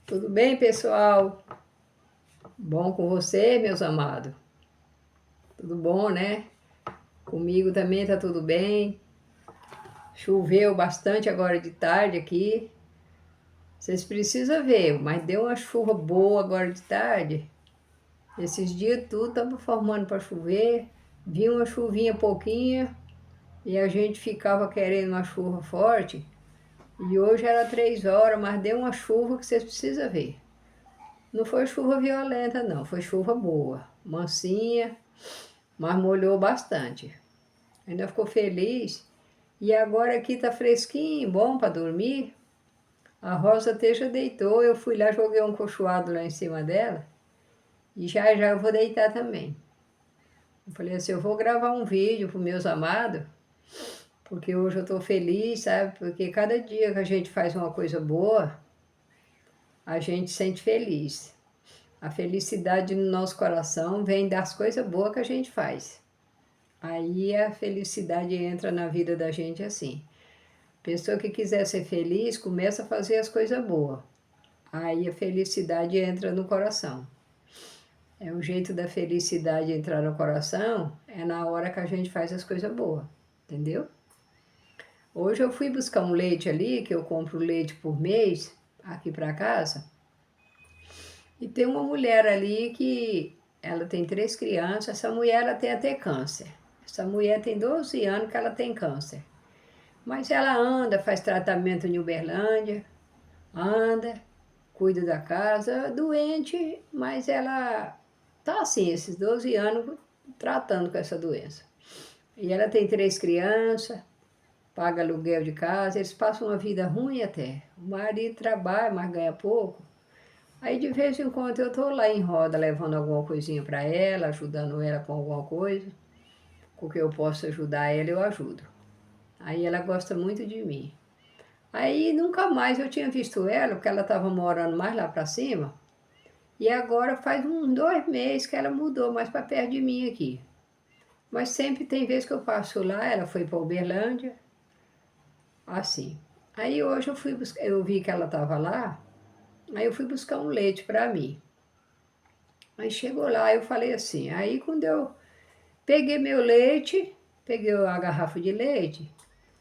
Tudo bem, pessoal? Bom com você, meus amados? Tudo bom, né? Comigo também tá tudo bem. Choveu bastante agora de tarde aqui. Vocês precisam ver, mas deu uma chuva boa agora de tarde. Esses dias tudo tava formando para chover. Vinha uma chuvinha pouquinha e a gente ficava querendo uma chuva forte. E hoje era 3 horas, mas deu uma chuva que vocês precisam ver. Não foi chuva violenta, não, foi chuva boa, mansinha, mas molhou bastante. Ainda ficou feliz. E agora aqui tá fresquinho, bom para dormir. A Rosa até já deitou, eu fui lá, joguei um cochoado lá em cima dela. E já já eu vou deitar também. Eu falei assim, eu vou gravar um vídeo para meus amados, porque hoje eu tô feliz, sabe? Porque cada dia que a gente faz uma coisa boa, a gente sente feliz. A felicidade no nosso coração vem das coisas boas que a gente faz. Aí a felicidade entra na vida da gente assim. Pessoa que quiser ser feliz, começa a fazer as coisas boas. Aí a felicidade entra no coração. É o jeito da felicidade entrar no coração, é na hora que a gente faz as coisas boas, entendeu? Hoje eu fui buscar um leite ali, que eu compro leite por mês, aqui para casa, e tem uma mulher ali que ela tem 3 crianças, essa mulher ela tem até câncer. Essa mulher tem 12 anos que ela tem câncer. Mas ela anda, faz tratamento em Uberlândia, anda, cuida da casa, doente, mas ela tá assim, esses 12 anos tratando com essa doença. E ela tem 3 crianças, paga aluguel de casa, eles passam uma vida ruim até. O marido trabalha, mas ganha pouco. Aí de vez em quando eu tô lá em roda levando alguma coisinha para ela, ajudando ela com alguma coisa. Com o que eu posso ajudar ela, eu ajudo. Aí ela gosta muito de mim. Aí nunca mais eu tinha visto ela, porque ela estava morando mais lá para cima. E agora faz uns 2 meses que ela mudou mais para perto de mim aqui. Mas sempre tem vezes que eu passo lá, ela foi para Uberlândia, assim. Aí hoje eu fui buscar, eu vi que ela estava lá, aí eu fui buscar um leite para mim. Aí chegou lá, eu falei assim, aí quando eu peguei meu leite, peguei a garrafa de leite,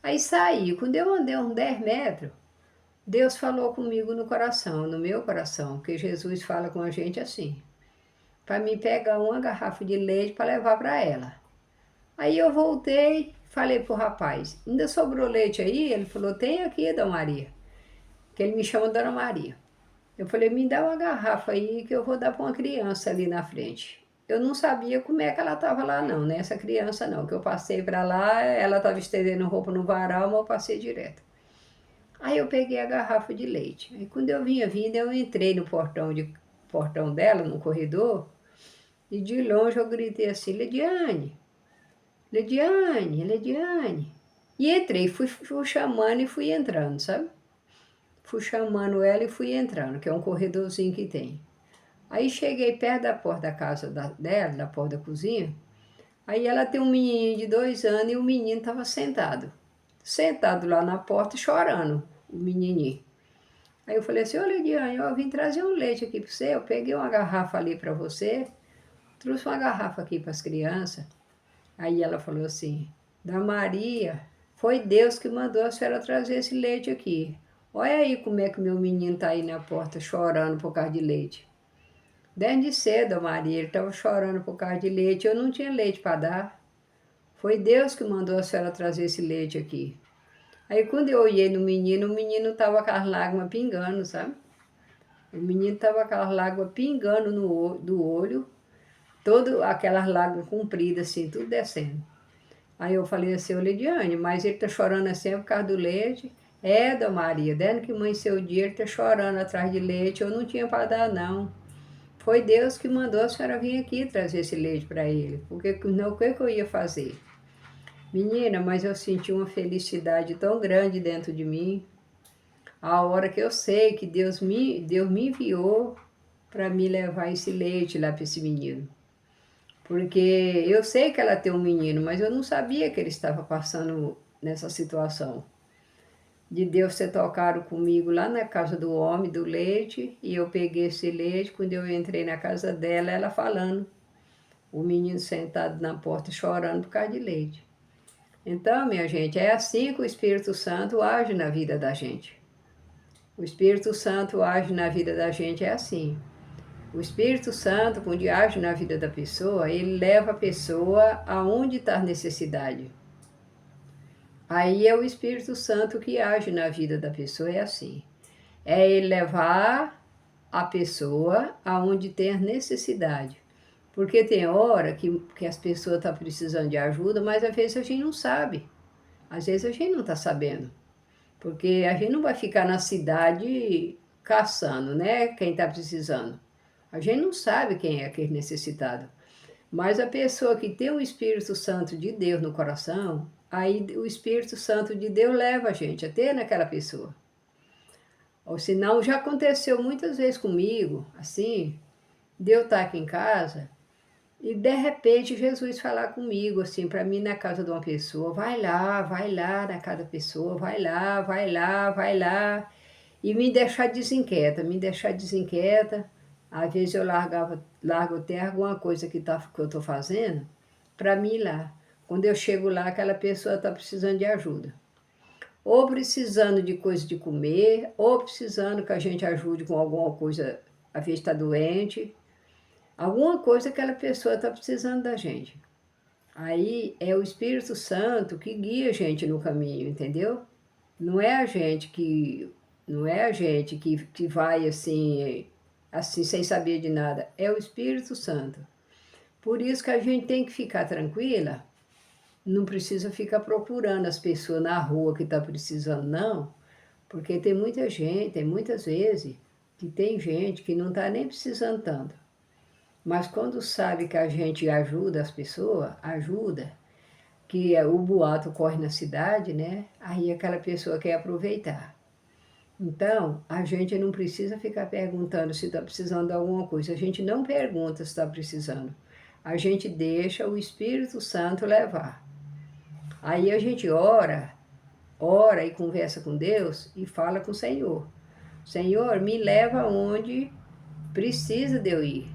aí saí. Quando eu andei uns 10 metros, Deus falou comigo no coração, no meu coração, porque Jesus fala com a gente assim, para mim pegar uma garrafa de leite para levar para ela. Aí eu voltei, falei pro rapaz, ainda sobrou leite aí? Ele falou, tem aqui, Dona Maria, que ele me chama Dona Maria. Eu falei, me dá uma garrafa aí que eu vou dar para uma criança ali na frente. Eu não sabia como é que ela estava lá não, né? Essa criança não, que eu passei para lá, ela estava estendendo roupa no varal, mas eu passei direto. Aí eu peguei a garrafa de leite. Aí quando eu vinha vindo, eu entrei no portão dela, no corredor, e de longe eu gritei assim, Lidiane, Lidiane, Lidiane. E entrei, fui chamando e fui entrando, sabe? Fui chamando ela e fui entrando, que é um corredorzinho que tem. Aí cheguei perto da porta da casa dela, da porta da cozinha. Aí ela tem um menininho de 2 anos e o menino estava sentado. Sentado lá na porta chorando, o menininho. Aí eu falei assim, ô Lidiane, eu vim trazer um leite aqui para você, eu peguei uma garrafa ali para você, trouxe uma garrafa aqui para as crianças. Aí ela falou assim, da Maria, foi Deus que mandou a senhora trazer esse leite aqui. Olha aí como é que meu menino tá aí na porta chorando por causa de leite. Desde cedo, Maria, ele estava chorando por causa de leite, eu não tinha leite para dar. Foi Deus que mandou a senhora trazer esse leite aqui. Aí quando eu olhei no menino, o menino estava com as lágrimas pingando, sabe? O menino estava com as lágrimas pingando do olho, todas aquelas lágrimas compridas assim, tudo descendo. Aí eu falei assim, ô Lidiane, mas ele tá chorando assim por causa do leite? É, Dona Maria, desde que amanheceu o dia, ele tá chorando atrás de leite, eu não tinha para dar não. Foi Deus que mandou a senhora vir aqui trazer esse leite para ele, porque não, o que eu ia fazer? Menina, mas eu senti uma felicidade tão grande dentro de mim, a hora que eu sei que Deus me enviou para me levar esse leite lá para esse menino. Porque eu sei que ela tem um menino, mas eu não sabia que ele estava passando nessa situação. de Deus ter tocado comigo lá na casa do homem, do leite, e eu peguei esse leite, quando eu entrei na casa dela, ela falando, o menino sentado na porta chorando por causa de leite. Então, minha gente, é assim que o Espírito Santo age na vida da gente. O Espírito Santo age na vida da gente, é assim. O Espírito Santo, quando age na vida da pessoa, ele leva a pessoa aonde está a necessidade. Aí é o Espírito Santo que age na vida da pessoa, é assim. É ele levar a pessoa aonde tem a necessidade. Porque tem hora que as pessoas estão precisando de ajuda, mas às vezes a gente não sabe. Às vezes a gente não está sabendo. Porque a gente não vai ficar na cidade caçando, né? Quem está precisando. A gente não sabe quem é aquele necessitado. Mas a pessoa que tem o Espírito Santo de Deus no coração, aí o Espírito Santo de Deus leva a gente até naquela pessoa. Ou senão, já aconteceu muitas vezes comigo, assim, de eu estar aqui em casa e de repente Jesus falar comigo, assim, para mim na casa de uma pessoa, vai lá na casa da pessoa, vai lá, vai lá, vai lá, e me deixar desinquieta, me deixar desinquieta. Às vezes eu largo até alguma coisa que eu estou fazendo para mim ir lá. Quando eu chego lá, aquela pessoa está precisando de ajuda. Ou precisando de coisa de comer, ou precisando que a gente ajude com alguma coisa, a vez está doente. Alguma coisa que aquela pessoa está precisando da gente. Aí é o Espírito Santo que guia a gente no caminho, entendeu? Não é a gente que vai assim sem saber de nada. É o Espírito Santo. Por isso que a gente tem que ficar tranquila. Não precisa ficar procurando as pessoas na rua que está precisando, não. Porque tem muita gente, tem muitas vezes, que tem gente que não está nem precisando tanto. Mas quando sabe que a gente ajuda as pessoas, ajuda, que o boato corre na cidade, né? Aí aquela pessoa quer aproveitar. Então, a gente não precisa ficar perguntando se está precisando de alguma coisa. A gente não pergunta se está precisando. A gente deixa o Espírito Santo levar. Aí a gente ora e conversa com Deus e fala com o Senhor. Senhor, me leva aonde precisa de eu ir.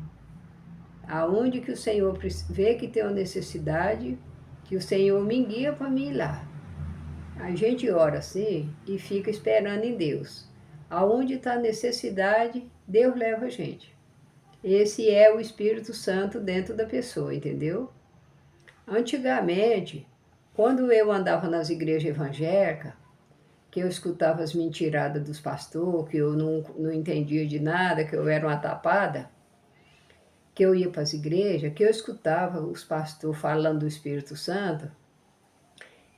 Aonde que o Senhor vê que tem uma necessidade, que o Senhor me guia para mim ir lá. A gente ora assim e fica esperando em Deus. Aonde está a necessidade, Deus leva a gente. Esse é o Espírito Santo dentro da pessoa, entendeu? Antigamente, quando eu andava nas igrejas evangélicas, que eu escutava as mentiradas dos pastores, que eu não entendia de nada, que eu era uma tapada, que eu ia para as igrejas, que eu escutava os pastores falando do Espírito Santo,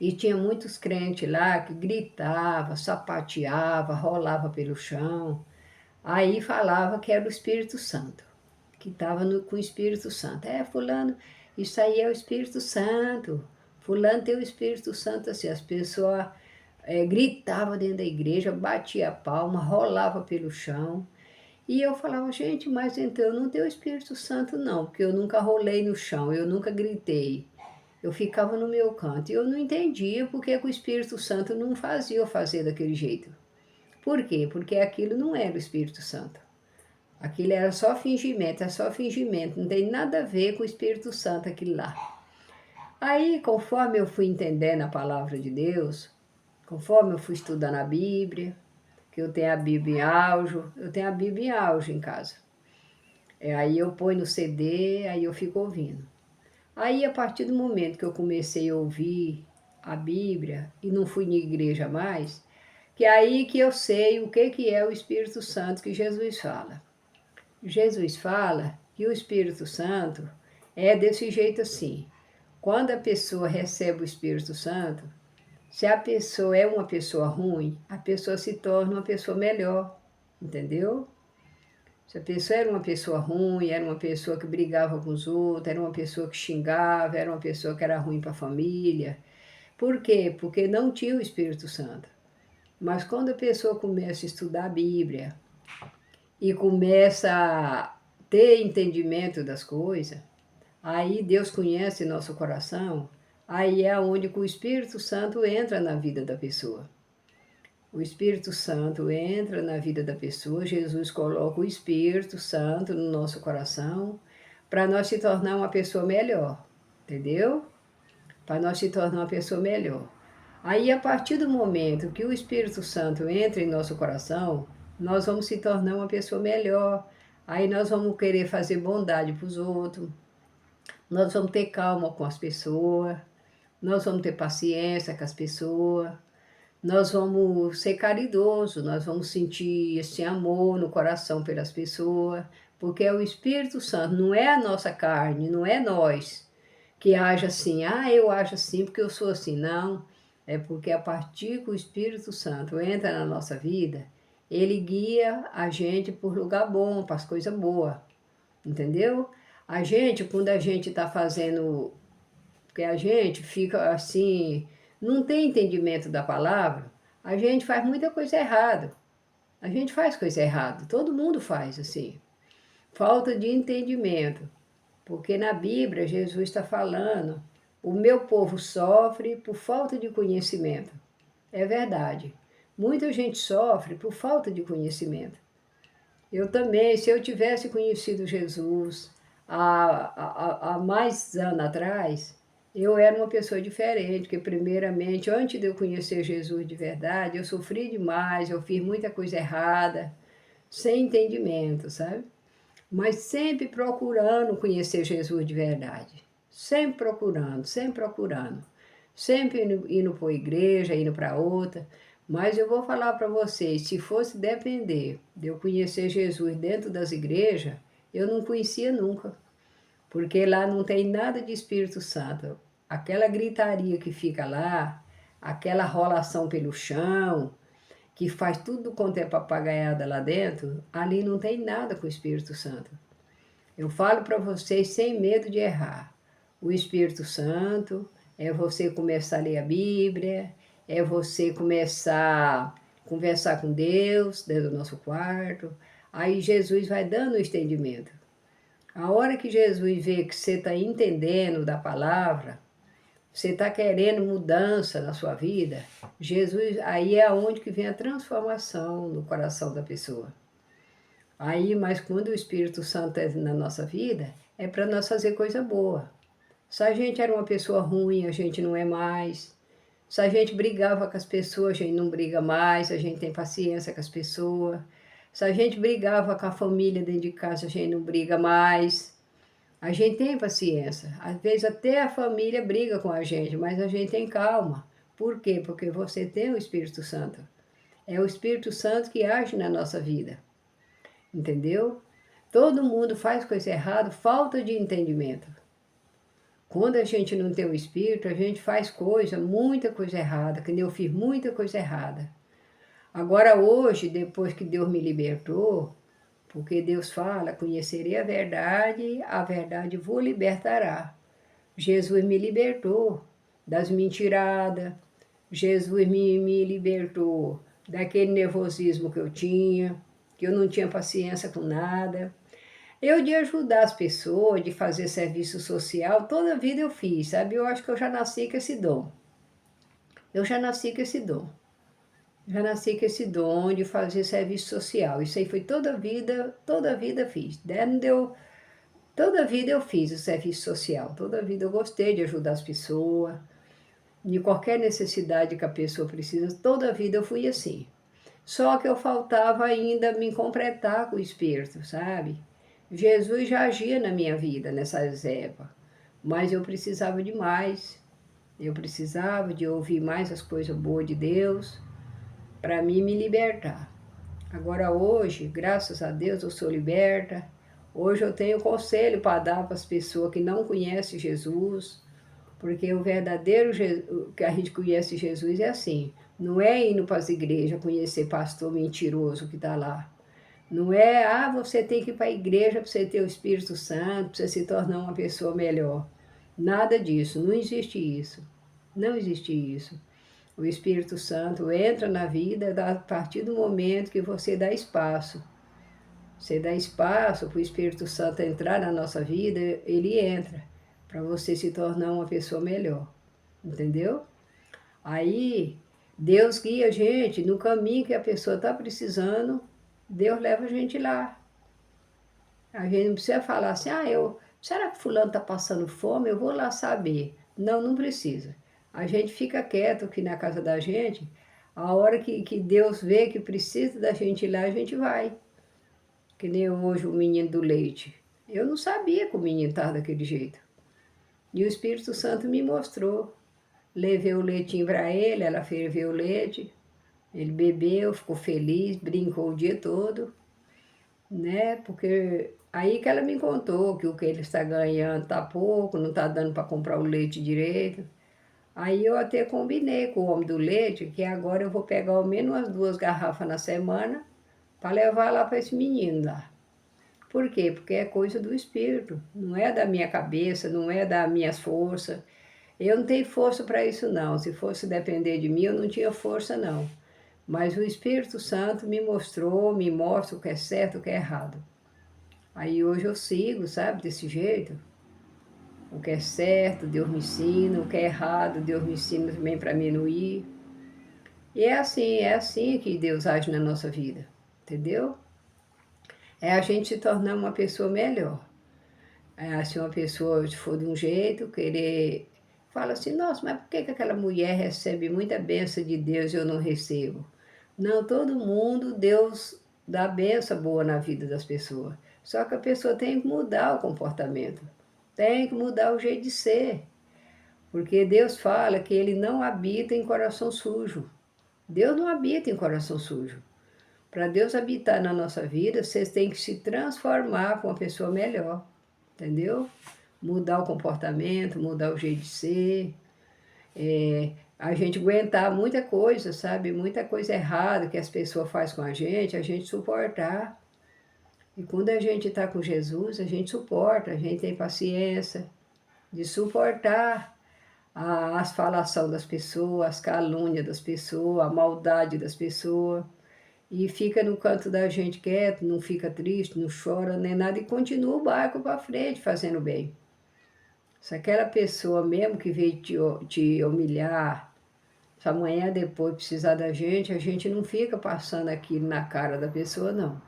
e tinha muitos crentes lá que gritavam, sapateavam, rolavam pelo chão. Aí falava que era o Espírito Santo, que estava com o Espírito Santo. Fulano, isso aí é o Espírito Santo. Fulano tem o Espírito Santo assim. As pessoas gritavam dentro da igreja, batia a palma, rolava pelo chão. E eu falava, gente, mas então eu não tenho o Espírito Santo não, porque eu nunca rolei no chão, eu nunca gritei. Eu ficava no meu canto e eu não entendia porque que o Espírito Santo não fazia eu fazer daquele jeito. Por quê? Porque aquilo não era o Espírito Santo. Aquilo era só fingimento, é só fingimento, não tem nada a ver com o Espírito Santo aquilo lá. Aí, conforme eu fui entendendo a palavra de Deus, conforme eu fui estudando a Bíblia, que eu tenho a Bíblia em áudio, eu tenho a Bíblia em áudio em casa. Aí eu ponho no CD, aí eu fico ouvindo. Aí, a partir do momento que eu comecei a ouvir a Bíblia e não fui na igreja mais, que é aí que eu sei o que é o Espírito Santo que Jesus fala. Jesus fala que o Espírito Santo é desse jeito assim. Quando a pessoa recebe o Espírito Santo, se a pessoa é uma pessoa ruim, a pessoa se torna uma pessoa melhor, entendeu? Se a pessoa era uma pessoa ruim, era uma pessoa que brigava com os outros, era uma pessoa que xingava, era uma pessoa que era ruim para a família. Por quê? Porque não tinha o Espírito Santo. Mas quando a pessoa começa a estudar a Bíblia e começa a ter entendimento das coisas, aí Deus conhece nosso coração, aí é onde o Espírito Santo entra na vida da pessoa. O Espírito Santo entra na vida da pessoa, Jesus coloca o Espírito Santo no nosso coração para nós se tornar uma pessoa melhor, entendeu? Para nós se tornar uma pessoa melhor. Aí, a partir do momento que o Espírito Santo entra em nosso coração, nós vamos se tornar uma pessoa melhor. Aí nós vamos querer fazer bondade para os outros, nós vamos ter calma com as pessoas, nós vamos ter paciência com as pessoas, nós vamos ser caridosos, nós vamos sentir esse amor no coração pelas pessoas, porque é o Espírito Santo, não é a nossa carne, não é nós que age assim, eu ajo assim porque eu sou assim, não. É porque a partir que o Espírito Santo entra na nossa vida, ele guia a gente por lugar bom, para as coisas boas, entendeu? A gente, quando a gente está fazendo, porque a gente fica assim, não tem entendimento da palavra, a gente faz muita coisa errada. A gente faz coisa errada, todo mundo faz assim. Falta de entendimento, porque na Bíblia Jesus está falando, o meu povo sofre por falta de conhecimento. É verdade. Muita gente sofre por falta de conhecimento. Eu também, se eu tivesse conhecido Jesus há mais anos atrás, eu era uma pessoa diferente, porque primeiramente, antes de eu conhecer Jesus de verdade, eu sofri demais, eu fiz muita coisa errada, sem entendimento, sabe? Mas sempre procurando conhecer Jesus de verdade. Sempre procurando, sempre procurando. Sempre indo para a igreja, indo para outra. Mas eu vou falar para vocês, se fosse depender de eu conhecer Jesus dentro das igrejas, eu não conhecia nunca. Porque lá não tem nada de Espírito Santo. Aquela gritaria que fica lá, aquela rolação pelo chão, que faz tudo quanto é papagaiada lá dentro, ali não tem nada com o Espírito Santo. Eu falo para vocês sem medo de errar. O Espírito Santo é você começar a ler a Bíblia, é você começar a conversar com Deus dentro do nosso quarto. Aí Jesus vai dando o entendimento. A hora que Jesus vê que você está entendendo da palavra, você está querendo mudança na sua vida, Jesus, aí é onde que vem a transformação no coração da pessoa. Aí, mas quando o Espírito Santo é na nossa vida, é para nós fazer coisa boa. Se a gente era uma pessoa ruim, a gente não é mais. Se a gente brigava com as pessoas, a gente não briga mais, a gente tem paciência com as pessoas. Se a gente brigava com a família dentro de casa, a gente não briga mais. A gente tem paciência. Às vezes até a família briga com a gente, mas a gente tem calma. Por quê? Porque você tem o Espírito Santo. É o Espírito Santo que age na nossa vida. Entendeu? Todo mundo faz coisa errada, falta de entendimento. Quando a gente não tem o Espírito, a gente faz muita coisa errada, que nem eu fiz muita coisa errada. Agora hoje, depois que Deus me libertou, porque Deus fala, conhecerei a verdade vos libertará. Jesus me libertou das mentiradas, Jesus me libertou daquele nervosismo que eu tinha, que eu não tinha paciência com nada. Eu de ajudar as pessoas, de fazer serviço social, toda a vida eu fiz, sabe? Eu acho que eu já nasci com esse dom. Eu já nasci com esse dom. Já nasci com esse dom de fazer serviço social. Isso aí foi toda a vida fiz. Toda a vida eu fiz o serviço social. Toda a vida eu gostei de ajudar as pessoas. De qualquer necessidade que a pessoa precisa, toda a vida eu fui assim. Só que eu faltava ainda me completar com o Espírito, sabe? Jesus já agia na minha vida nessas épocas, mas eu precisava de mais. Eu precisava de ouvir mais as coisas boas de Deus para mim me libertar. Agora hoje, graças a Deus, eu sou liberta. Hoje eu tenho conselho para dar para as pessoas que não conhecem Jesus, porque o verdadeiro que a gente conhece Jesus é assim. Não é indo para as igrejas conhecer pastor mentiroso que está lá. Não é, você tem que ir para a igreja para você ter o Espírito Santo, para você se tornar uma pessoa melhor. Nada disso, não existe isso. Não existe isso. O Espírito Santo entra na vida a partir do momento que você dá espaço. Você dá espaço para o Espírito Santo entrar na nossa vida, ele entra, para você se tornar uma pessoa melhor. Entendeu? Aí, Deus guia a gente no caminho que a pessoa está precisando, Deus leva a gente lá. A gente não precisa falar assim, será que fulano está passando fome? Eu vou lá saber. Não, não precisa. A gente fica quieto aqui na casa da gente, a hora que Deus vê que precisa da gente ir lá, a gente vai. Que nem hoje o menino do leite. Eu não sabia que o menino estava daquele jeito. E o Espírito Santo me mostrou. Levei o leitinho para ele, ela ferveu o leite, ele bebeu, ficou feliz, brincou o dia todo, né? Porque aí que ela me contou que o que ele está ganhando está pouco, não está dando para comprar o leite direito. Aí eu até combinei com o homem do leite que agora eu vou pegar ao menos umas 2 garrafas na semana para levar lá para esse menino lá. Por quê? Porque é coisa do Espírito, não é da minha cabeça, não é das minhas forças. Eu não tenho força para isso não, se fosse depender de mim eu não tinha força não. Mas o Espírito Santo me mostrou, me mostra o que é certo e o que é errado. Aí hoje eu sigo, sabe, desse jeito. O que é certo, Deus me ensina, o que é errado, Deus me ensina também para mim não ir. E é assim que Deus age na nossa vida, entendeu? É a gente se tornar uma pessoa melhor. Se uma pessoa for de um jeito, querer... Fala assim, nossa, mas por que aquela mulher recebe muita bênção de Deus e eu não recebo? Não, todo mundo, Deus dá bênção boa na vida das pessoas. Só que a pessoa tem que mudar o comportamento. Tem que mudar o jeito de ser. Porque Deus fala que Ele não habita em coração sujo. Deus não habita em coração sujo. Para Deus habitar na nossa vida, vocês têm que se transformar com uma pessoa melhor. Entendeu? Mudar o comportamento, mudar o jeito de ser, a gente aguentar muita coisa, sabe? Muita coisa errada que as pessoas fazem com a gente suportar. E quando a gente está com Jesus, a gente suporta, a gente tem paciência de suportar as falações das pessoas, as calúnias das pessoas, a maldade das pessoas. E fica no canto da gente quieto, não fica triste, não chora nem nada e continua o barco para frente fazendo bem. Se aquela pessoa mesmo que veio te humilhar, se amanhã depois precisar da gente, a gente não fica passando aquilo na cara da pessoa, não.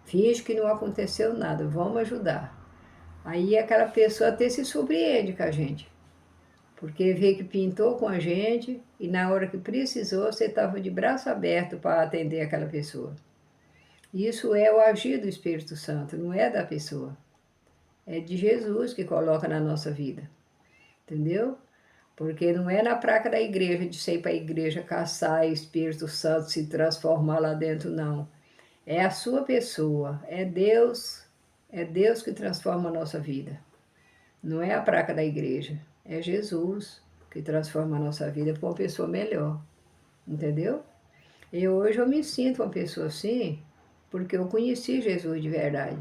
Finge que não aconteceu nada, vamos ajudar. Aí aquela pessoa até se surpreende com a gente. Porque vê que pintou com a gente e na hora que precisou, você estava de braço aberto para atender aquela pessoa. Isso é o agir do Espírito Santo, não é da pessoa. É de Jesus que coloca na nossa vida. Entendeu? Porque não é na praca da igreja, de ser para a igreja caçar e Espírito Santo se transformar lá dentro, não. É a sua pessoa, é Deus que transforma a nossa vida. Não é a praca da igreja, é Jesus que transforma a nossa vida para uma pessoa melhor. Entendeu? E hoje eu me sinto uma pessoa assim, porque eu conheci Jesus de verdade.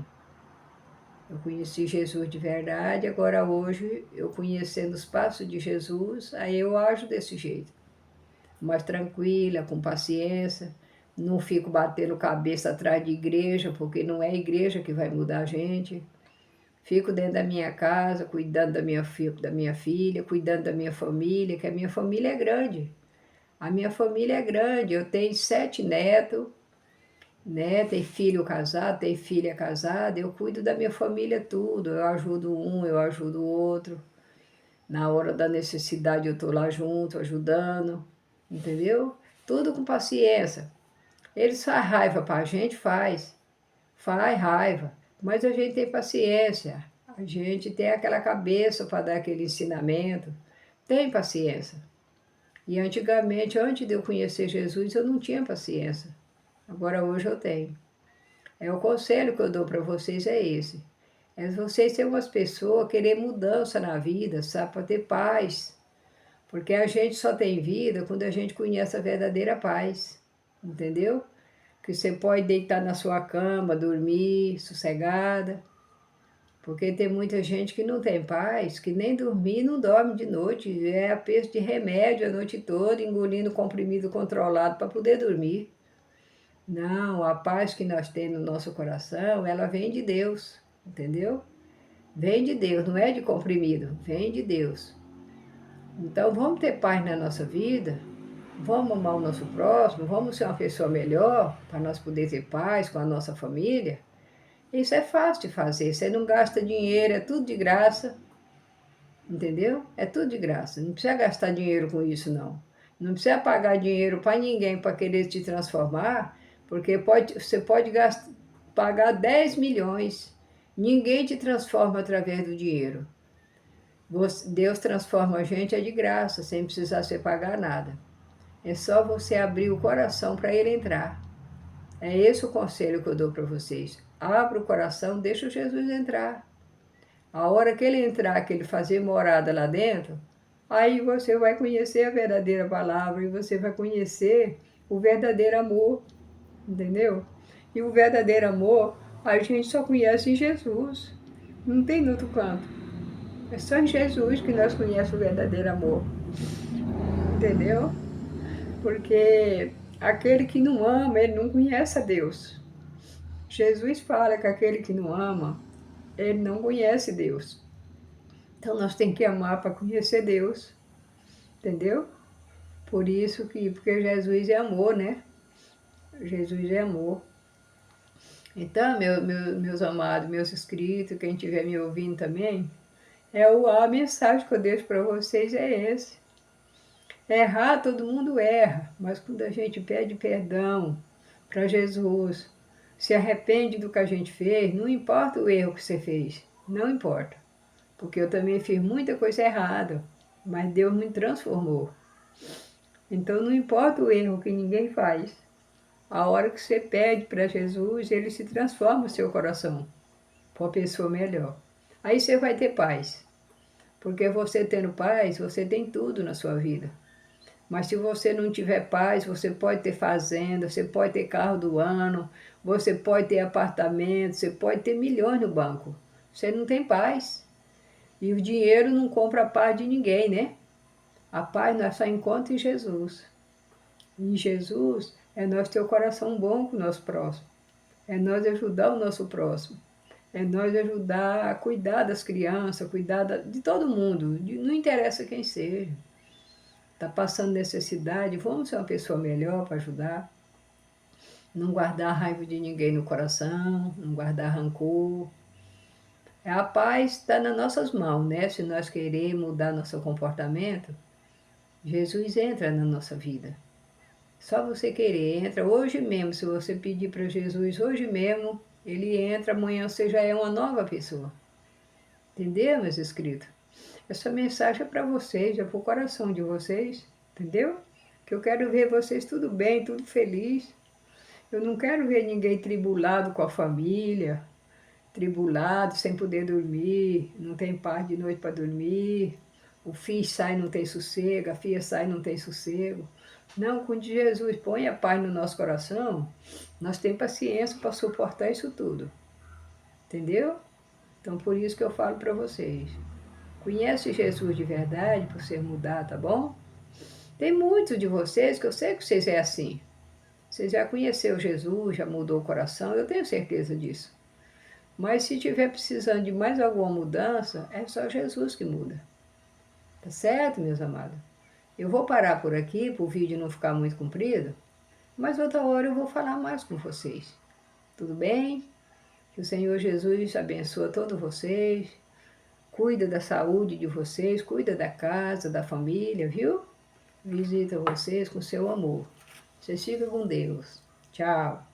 Eu conheci Jesus de verdade, agora hoje, eu conhecendo os passos de Jesus, aí eu ajo desse jeito. Mais tranquila, com paciência, não fico batendo cabeça atrás de igreja, porque não é a igreja que vai mudar a gente. Fico dentro da minha casa, cuidando da minha filha, cuidando da minha família, que a minha família é grande. A minha família é grande, eu tenho 7 netos, né? Tem filho casado, tem filha casada, eu cuido da minha família tudo, eu ajudo um, eu ajudo o outro. Na hora da necessidade eu estou lá junto, ajudando, entendeu? Tudo com paciência. Eles fazem raiva para a gente, faz raiva, mas a gente tem paciência, a gente tem aquela cabeça para dar aquele ensinamento, tem paciência. E antigamente, antes de eu conhecer Jesus, eu não tinha paciência. Agora hoje eu tenho. O conselho que eu dou para vocês é esse. É vocês serem umas pessoas, querer mudança na vida, sabe? Para ter paz. Porque a gente só tem vida quando a gente conhece a verdadeira paz. Entendeu? Que você pode deitar na sua cama, dormir sossegada. Porque tem muita gente que não tem paz, que nem dormir não dorme de noite. É aperto de remédio a noite toda, engolindo comprimido controlado para poder dormir. Não, a paz que nós temos no nosso coração, ela vem de Deus, entendeu? Vem de Deus, não é de comprimido, vem de Deus. Então vamos ter paz na nossa vida, Vamos amar o nosso próximo, vamos ser uma pessoa melhor, para nós poder ter paz com a nossa família. Isso é fácil de fazer, você não gasta dinheiro, é tudo de graça, entendeu? É tudo de graça, não precisa gastar dinheiro com isso, não. Não precisa pagar dinheiro para ninguém para querer te transformar, porque você pode pagar 10 milhões, ninguém te transforma através do dinheiro. Deus transforma a gente é de graça, sem precisar você pagar nada. É só você abrir o coração para ele entrar. É esse o conselho que eu dou para vocês. Abra o coração, deixa Jesus entrar. A hora que ele entrar, que ele fazer morada lá dentro, aí você vai conhecer a verdadeira palavra e você vai conhecer o verdadeiro amor, entendeu? E o verdadeiro amor a gente só conhece em Jesus. Não tem no outro canto. É só em Jesus que nós conhecemos o verdadeiro amor, entendeu? Porque aquele que não ama, ele não conhece a Deus. Jesus fala que aquele que não ama, ele não conhece Deus. Então nós temos que amar para conhecer Deus, entendeu? Porque Jesus é amor, né? Jesus é amor. Então, meus amados, meus inscritos, quem estiver me ouvindo também, a mensagem que eu deixo para vocês é esse. Errar, todo mundo erra, mas quando a gente pede perdão para Jesus, se arrepende do que a gente fez, não importa o erro que você fez, não importa. Porque eu também fiz muita coisa errada, mas Deus me transformou. Então não importa o erro que ninguém faz. A hora que você pede para Jesus, ele se transforma o seu coração para uma pessoa melhor. Aí você vai ter paz. Porque você tendo paz, você tem tudo na sua vida. Mas se você não tiver paz, você pode ter fazenda, você pode ter carro do ano, você pode ter apartamento, você pode ter milhões no banco. Você não tem paz. E o dinheiro não compra a paz de ninguém, né? A paz nós só encontramos em Jesus. Em Jesus é nós ter o coração bom com o nosso próximo. É nós ajudar o nosso próximo. É nós ajudar a cuidar das crianças, cuidar de todo mundo. Não interessa quem seja. Está passando necessidade, vamos ser uma pessoa melhor para ajudar. Não guardar raiva de ninguém no coração, não guardar rancor. A paz está nas nossas mãos, né? Se nós queremos mudar nosso comportamento, Jesus entra na nossa vida. Só você querer, entra hoje mesmo. Se você pedir para Jesus hoje mesmo, ele entra, amanhã você já é uma nova pessoa. Entendeu, meus inscritos? Essa mensagem é para vocês, é para o coração de vocês, entendeu? Que eu quero ver vocês tudo bem, tudo feliz. Eu não quero ver ninguém tribulado com a família, tribulado, sem poder dormir, não tem paz de noite para dormir, o filho sai e não tem sossego, a filha sai e não tem sossego. Não, quando Jesus põe a paz no nosso coração, nós temos paciência para suportar isso tudo. Entendeu? Então, por isso que eu falo para vocês. Conhece Jesus de verdade para você mudar, tá bom? Tem muitos de vocês que eu sei que vocês é assim. Vocês já conheceu Jesus, já mudou o coração, eu tenho certeza disso. Mas se tiver precisando de mais alguma mudança, é só Jesus que muda. Tá certo, meus amados? Eu vou parar por aqui, para o vídeo não ficar muito comprido, mas outra hora eu vou falar mais com vocês. Tudo bem? Que o Senhor Jesus abençoe todos vocês, cuida da saúde de vocês, cuida da casa, da família, viu? Visita vocês com seu amor. Vocês ficam com Deus. Tchau.